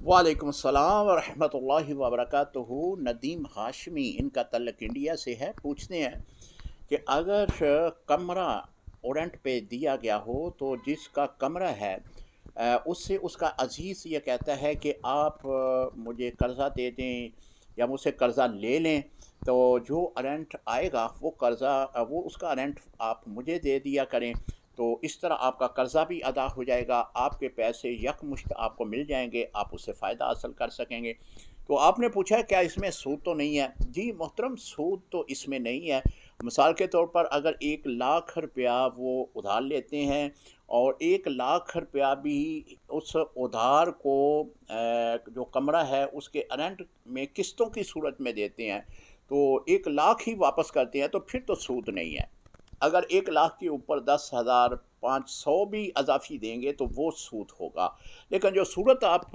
वालेकुम अस्सलाम वरहमतुल्लाहि वबरकातुहू। नदीम हाशमी, इनका तल्लक इंडिया से है। पूछते हैं कि अगर कमरा रेंट पे दिया गया हो तो जिसका कमरा है उससे उसका अजीज़ ये कहता है कि आप मुझे कर्ज़ा दे दें या मुझसे कर्ज़ा ले लें, तो जो रेंट आएगा वो कर्ज़ा वो उसका रेंट आप मुझे दे दिया करें। तो इस तरह आपका कर्ज़ा भी अदा हो जाएगा, आपके पैसे यकमुश्त आपको मिल जाएँगे, आप उससे फ़ायदा हासिल कर सकेंगे। तो आपने पूछा क्या इसमें सूद तो नहीं है? जी मोहतरम, सूद तो इसमें नहीं है। मिसाल के तौर पर अगर 1 लाख रुपया वो उधार लेते हैं और 1 लाख रुपया भी उस उधार को जो कमरा है उसके रेंट में किस्तों की सूरत में देते हैं, तो 1 लाख ही वापस करते हैं, तो फिर तो सूद नहीं है। अगर 1 लाख के ऊपर 10,500 भी अज़ाफ़ी देंगे तो वो सूद होगा। लेकिन जो सूरत आप